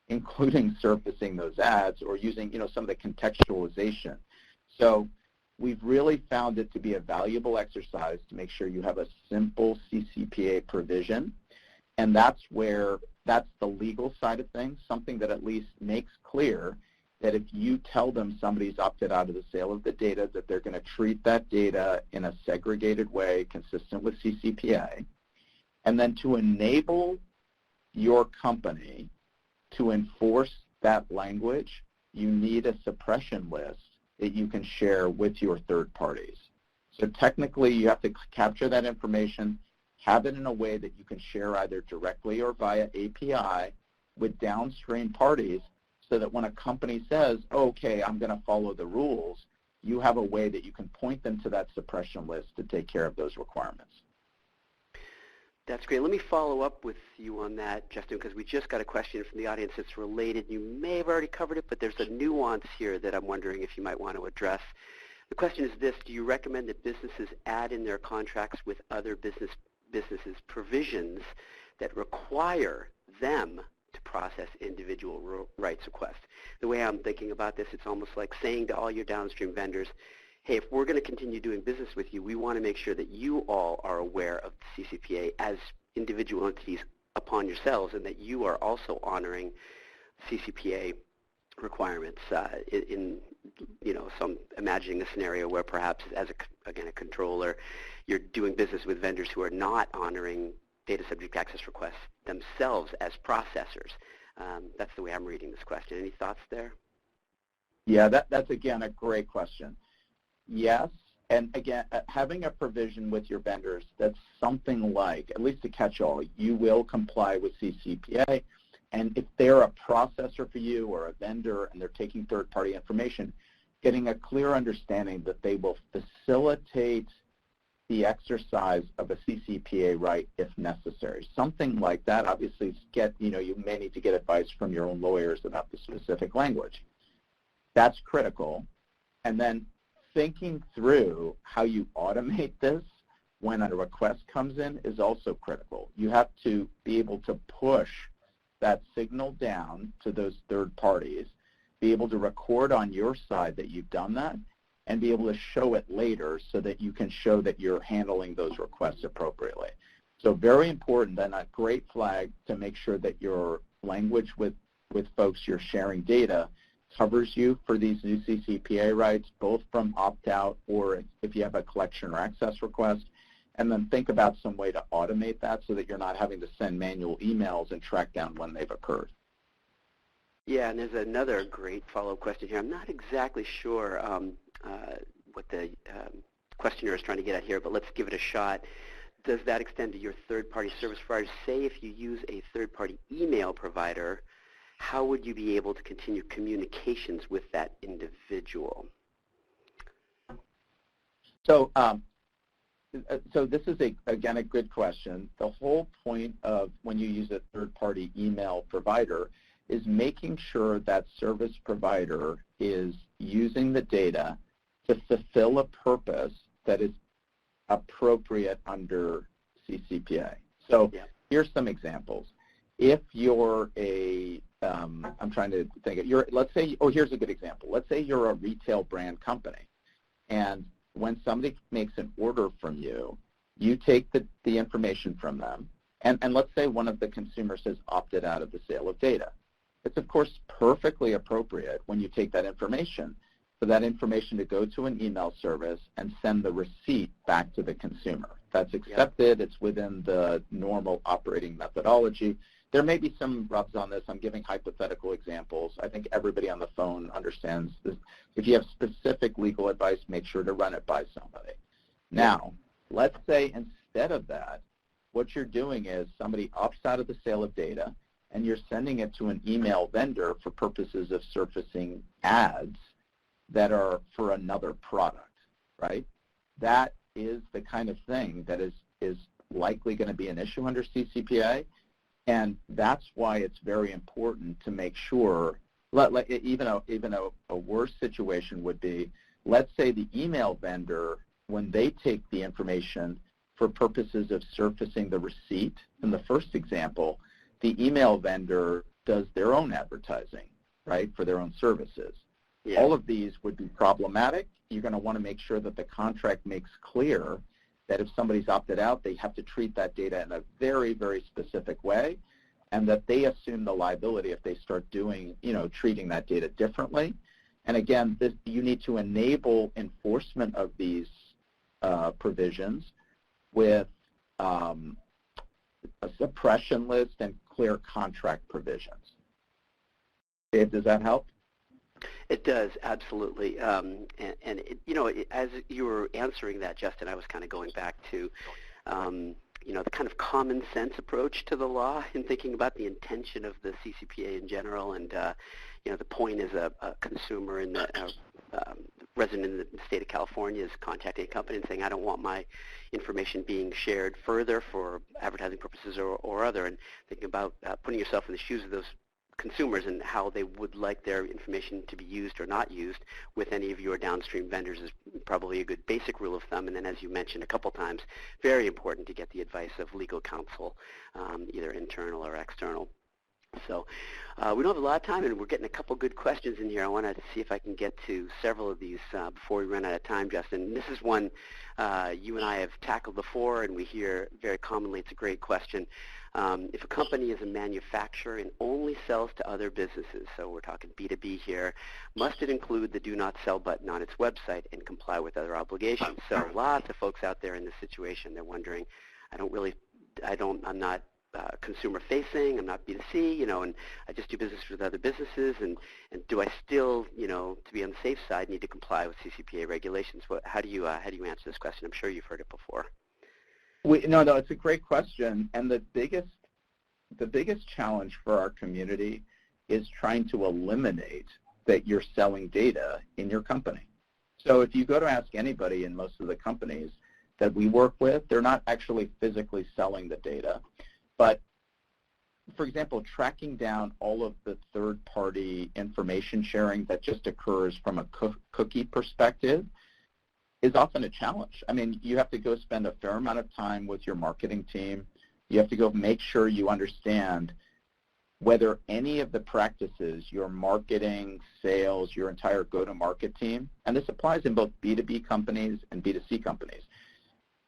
including surfacing those ads or using, some of the contextualization. So we've really found it to be a valuable exercise to make sure you have a simple CCPA provision, and that's the legal side of things, something that at least makes clear that if you tell them somebody's opted out of the sale of the data, that they're going to treat that data in a segregated way consistent with CCPA, and then to enable your company to enforce that language, you need a suppression list that you can share with your third parties. So technically, you have to capture that information, have it in a way that you can share either directly or via API with downstream parties, so that when a company says, okay, I'm going to follow the rules, you have a way that you can point them to that suppression list to take care of those requirements. That's great. Let me follow up with you on that, Justin, because we just got a question from the audience that's related. You may have already covered it, but there's a nuance here that I'm wondering if you might want to address. The question is this: do you recommend that businesses add in their contracts with other businesses provisions that require them to process individual rights requests? The way I'm thinking about this, it's almost like saying to all your downstream vendors, hey, if we're going to continue doing business with you, we want to make sure that you all are aware of the CCPA as individual entities upon yourselves, and that you are also honoring CCPA requirements some imagining a scenario where perhaps as a controller, you're doing business with vendors who are not honoring data subject access requests themselves as processors. That's the way I'm reading this question. Any thoughts there? Yeah, that's again a great question. Yes, and again, having a provision with your vendors that's something like, at least a catch-all, you will comply with CCPA, and if they're a processor for you or a vendor and they're taking third-party information, getting a clear understanding that they will facilitate the exercise of a CCPA right if necessary. Something like that. Obviously, you may need to get advice from your own lawyers about the specific language. That's critical. And then thinking through how you automate this when a request comes in is also critical. You have to be able to push that signal down to those third parties, be able to record on your side that you've done that, and be able to show it later so that you can show that you're handling those requests appropriately. So very important, and a great flag to make sure that your language with folks you're sharing data covers you for these new CCPA rights, both from opt-out or if you have a collection or access request, and then think about some way to automate that so that you're not having to send manual emails and track down when they've occurred. Yeah, and there's another great follow-up question here. I'm not exactly sure what the questioner is trying to get at here, but let's give it a shot. Does that extend to your third-party service providers? Say if you use a third-party email provider, how would you be able to continue communications with that individual? So, this is, again, a good question. The whole point of when you use a third-party email provider is making sure that service provider is using the data to fulfill a purpose that is appropriate under CCPA. So here's some examples. If you're I'm trying to think, let's say, here's a good example. Let's say you're a retail brand company, and when somebody makes an order from you, you take the information from them, and let's say one of the consumers has opted out of the sale of data. It's, of course, perfectly appropriate when you take that information for that information to go to an email service and send the receipt back to the consumer. That's accepted. It's within the normal operating methodology. There may be some rubs on this. I'm giving hypothetical examples. I think everybody on the phone understands this. If you have specific legal advice, make sure to run it by somebody. Now, let's say instead of that, what you're doing is somebody opts out of the sale of data, and you're sending it to an email vendor for purposes of surfacing ads that are for another product, right? That is the kind of thing that is likely going to be an issue under CCPA, and that's why it's very important to make sure, even a worse situation would be, let's say the email vendor, when they take the information for purposes of surfacing the receipt, in the first example, the email vendor does their own advertising, right, for their own services. Yeah. All of these would be problematic. You're going to want to make sure that the contract makes clear that if somebody's opted out, they have to treat that data in a very, very specific way, and that they assume the liability if they start doing, treating that data differently. And again, you need to enable enforcement of these provisions with a suppression list and clear contract provisions. Dave, does that help? It does, absolutely. And as you were answering that, Justin, I was kind of going back to, the kind of common sense approach to the law and thinking about the intention of the CCPA in general. And, the point is a consumer and a resident in the state of California is contacting a company and saying, I don't want my information being shared further for advertising purposes or other, and thinking about putting yourself in the shoes of those consumers and how they would like their information to be used or not used with any of your downstream vendors is probably a good basic rule of thumb. And then, as you mentioned a couple times, very important to get the advice of legal counsel, either internal or external. So we don't have a lot of time, and we're getting a couple good questions in here. I want to see if I can get to several of these before we run out of time, Justin. This is one you and I have tackled before, and we hear very commonly. It's a great question. If a company is a manufacturer and only sells to other businesses, so we're talking B2B here, must it include the Do Not Sell button on its website and comply with other obligations? So lots of folks out there in this situation, they're wondering, I'm not consumer-facing, I'm not B2C, and I just do business with other businesses, and do I still, to be on the safe side, need to comply with CCPA regulations? How do you answer this question? I'm sure you've heard it before. No, it's a great question, and the biggest challenge for our community is trying to eliminate that you're selling data in your company. So if you go to ask anybody in most of the companies that we work with, they're not actually physically selling the data. But, for example, tracking down all of the third-party information sharing that just occurs from a cookie perspective is often a challenge. I mean, you have to go spend a fair amount of time with your marketing team. You have to go make sure you understand whether any of the practices, your marketing, sales, your entire go-to-market team, and this applies in both B2B companies and B2C companies.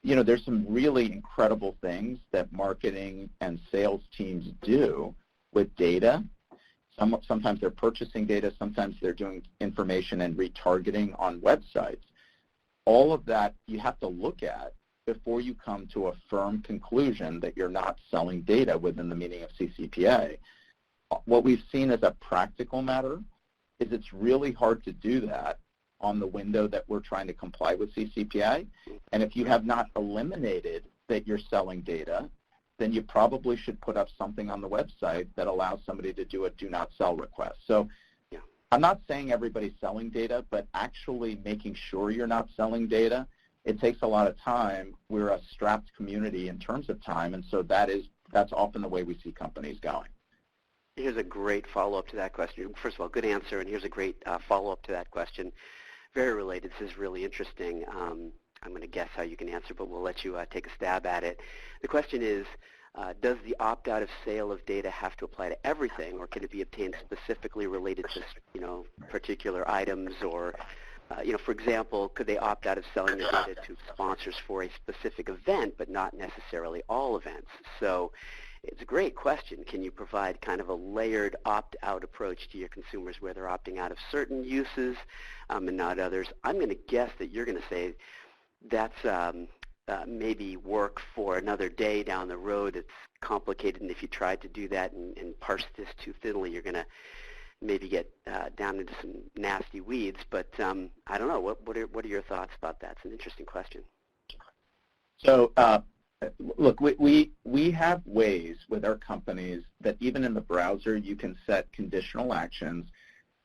There's some really incredible things that marketing and sales teams do with data. Sometimes they're purchasing data. Sometimes they're doing information and retargeting on websites. All of that you have to look at before you come to a firm conclusion that you're not selling data within the meaning of CCPA. What we've seen as a practical matter is it's really hard to do that on the window that we're trying to comply with CCPA. And if you have not eliminated that you're selling data, then you probably should put up something on the website that allows somebody to do a do not sell request. So I'm not saying everybody's selling data, but actually making sure you're not selling data, it takes a lot of time. We're a strapped community in terms of time, and so that's often the way we see companies going. Here's a great follow-up to that question. First of all, good answer, and here's a great follow-up to that question. Very related. This is really interesting. I'm going to guess how you can answer, but we'll let you take a stab at it. The question is, does the opt-out of sale of data have to apply to everything, or can it be obtained specifically related to, particular items, or, for example, could they opt out of selling their data to sponsors for a specific event, but not necessarily all events? So it's a great question. Can you provide kind of a layered opt-out approach to your consumers where they're opting out of certain uses and not others? I'm going to guess that you're going to say that's maybe work for another day down the road. It's complicated, and if you tried to do that and parse this too thinly, you're going to maybe get down into some nasty weeds. But I don't know. What are your thoughts about that? It's an interesting question. So look, we have ways with our companies that even in the browser you can set conditional actions.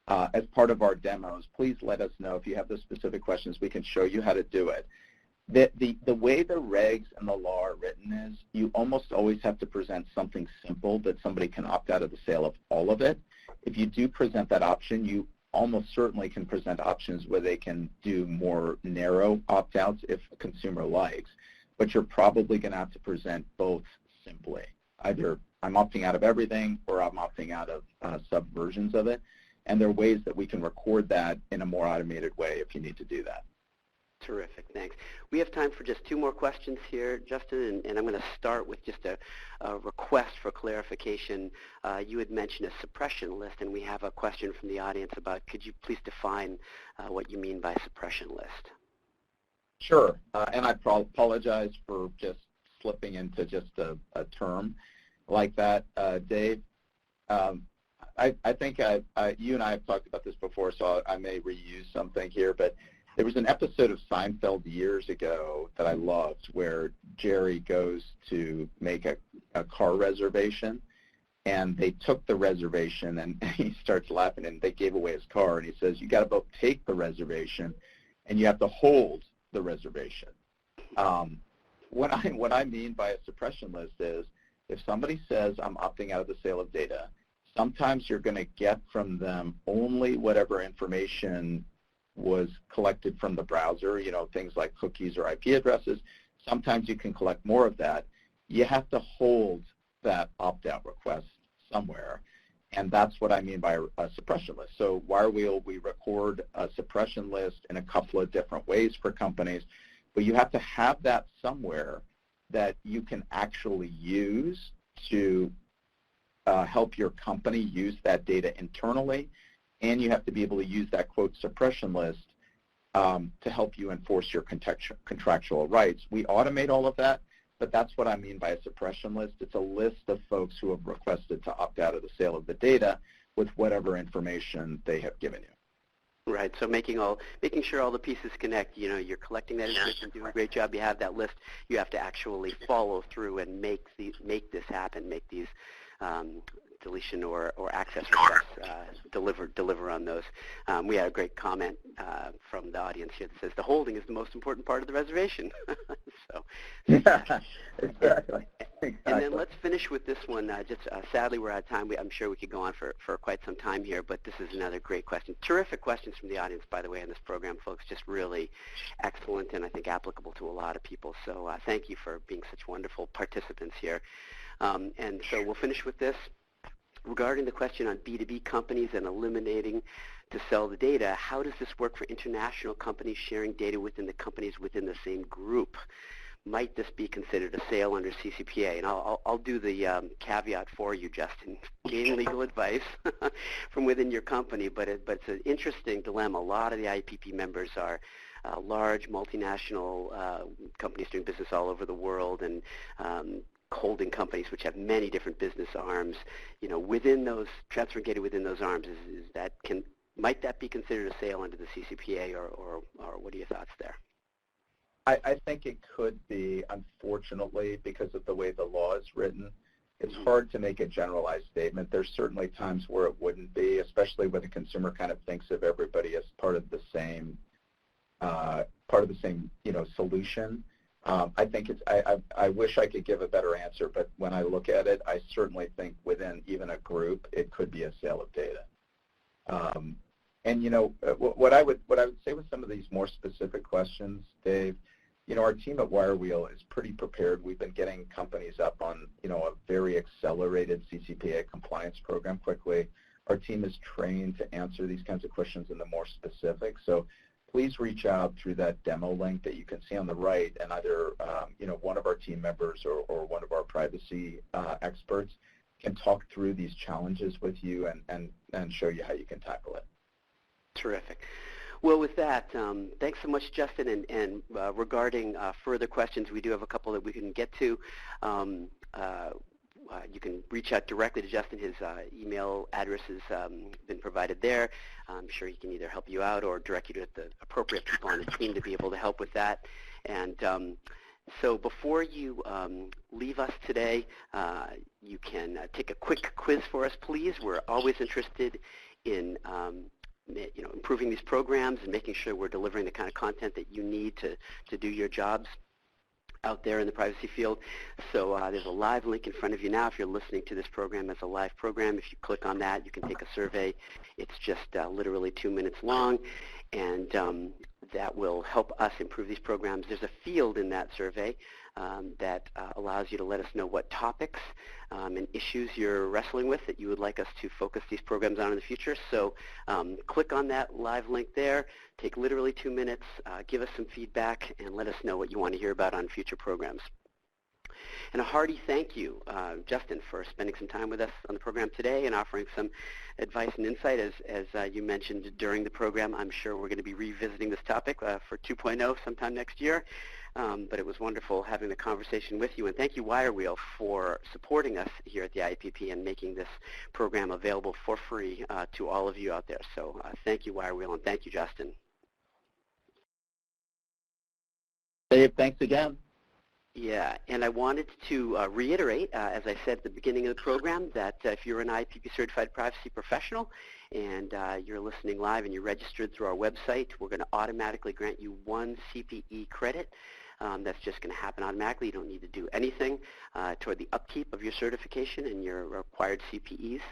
As part of our demos, please let us know if you have the specific questions. We can show you how to do it. The way the regs and the law are written is you almost always have to present something simple that somebody can opt out of the sale of all of it. If you do present that option, you almost certainly can present options where they can do more narrow opt-outs if a consumer likes. But you're probably going to have to present both simply. Either I'm opting out of everything or I'm opting out of subversions of it. And there are ways that we can record that in a more automated way if you need to do that. Terrific, thanks. We have time for just two more questions here, Justin, and I'm going to start with just a request for clarification. You had mentioned a suppression list, and we have a question from the audience about, could you please define what you mean by suppression list? Sure, and I apologize for just slipping into just a term like that, Dave. I think you and I have talked about this before, so I may reuse something here, but there was an episode of Seinfeld years ago that I loved where Jerry goes to make a car reservation, and they took the reservation, and he starts laughing, and they gave away his car, and he says, you got to both take the reservation, and you have to hold the reservation. What I mean by a suppression list is if somebody says, I'm opting out of the sale of data, sometimes you're going to get from them only whatever information was collected from the browser, things like cookies or IP addresses. Sometimes you can collect more of that. You have to hold that opt-out request somewhere, and that's what I mean by a suppression list. So why will we record a suppression list in a couple of different ways for companies? But you have to have that somewhere that you can actually use to help your company use that data internally, and you have to be able to use that, quote, suppression list to help you enforce your contractual rights. We automate all of that, but that's what I mean by a suppression list. It's a list of folks who have requested to opt out of the sale of the data with whatever information they have given you. Right, so making sure all the pieces connect. You're collecting that information, doing a great job. You have that list. You have to actually follow through and make this happen, make these deletion or access requests, deliver on those. We had a great comment from the audience here that says the holding is the most important part of the reservation. So, exactly. And then let's finish with this one. Sadly, we're out of time. I'm sure we could go on for quite some time here, but this is another great question. Terrific questions from the audience, by the way, in this program, folks. Just really excellent and I think applicable to a lot of people. So thank you for being such wonderful participants here. And so we'll finish with this. Regarding the question on B2B companies and eliminating to sell the data, how does this work for international companies sharing data within the companies within the same group? Might this be considered a sale under CCPA? And I'll do the caveat for you, Justin. Gain legal advice from within your company, but it's an interesting dilemma. A lot of the IPP members are large multinational companies doing business all over the world, and holding companies which have many different business arms. Within those, transferring data within those arms, might that be considered a sale under the CCPA, or what are your thoughts there? I think it could be, unfortunately, because of the way the law is written. It's hard to make a generalized statement. There's certainly times where it wouldn't be, especially when the consumer kind of thinks of everybody as part of the same solution. I think I wish I could give a better answer, but when I look at it, I certainly think within even a group, it could be a sale of data. What I would say with some of these more specific questions, Dave, our team at Wirewheel is pretty prepared. We've been getting companies up on, a very accelerated CCPA compliance program quickly. Our team is trained to answer these kinds of questions in the more specific. So please reach out through that demo link that you can see on the right, and either, one of our team members or one of our privacy experts can talk through these challenges with you and show you how you can tackle it. Terrific. Well, with that, thanks so much, Justin. And regarding further questions, we do have a couple that we can get to. You can reach out directly to Justin. His email address has been provided there. I'm sure he can either help you out or direct you to the appropriate people on the team to be able to help with that. And so before you leave us today, you can take a quick quiz for us, please. We're always interested in improving these programs and making sure we're delivering the kind of content that you need to do your jobs out there in the privacy field. So there's a live link in front of you now if you're listening to this program as a live program. If you click on that, you can take a survey. It's just literally 2 minutes long, and that will help us improve these programs. There's a field in that survey that allows you to let us know what topics and issues you're wrestling with that you would like us to focus these programs on in the future. So click on that live link there, take literally 2 minutes, give us some feedback, and let us know what you want to hear about on future programs. And a hearty thank you, Justin, for spending some time with us on the program today and offering some advice and insight. As you mentioned during the program, I'm sure we're going to be revisiting this topic for 2.0 sometime next year. But it was wonderful having the conversation with you. And thank you, Wirewheel, for supporting us here at the IAPP and making this program available for free to all of you out there. So thank you, Wirewheel, and thank you, Justin. Dave, thanks again. Yeah, and I wanted to reiterate, as I said at the beginning of the program, that if you're an IAPP certified privacy professional and you're listening live and you're registered through our website, we're going to automatically grant you 1 CPE credit. That's just going to happen automatically. You don't need to do anything toward the upkeep of your certification and your required CPEs.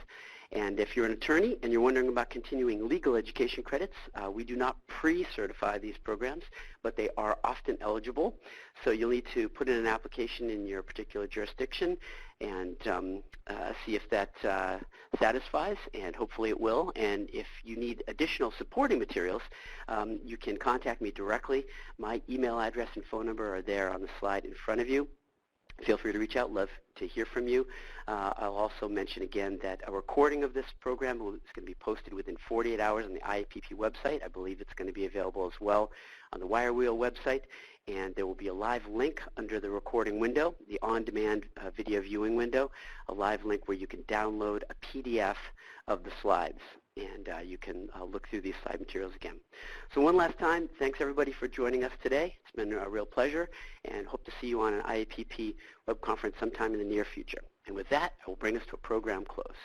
And if you're an attorney and you're wondering about continuing legal education credits, we do not pre-certify these programs, but they are often eligible. So you'll need to put in an application in your particular jurisdiction and see if that satisfies, and hopefully it will. And if you need additional supporting materials, you can contact me directly. My email address and phone number are there on the slide in front of you. Feel free to reach out. Love to hear from you. I'll also mention again that a recording of this program is going to be posted within 48 hours on the IAPP website. I believe it's going to be available as well on the Wirewheel website. And there will be a live link under the recording window, the on-demand video viewing window, a live link where you can download a PDF of the slides. And you can look through these slide materials again. So one last time, thanks everybody for joining us today. It's been a real pleasure, and hope to see you on an IAPP web conference sometime in the near future. And with that, I will bring us to a program close.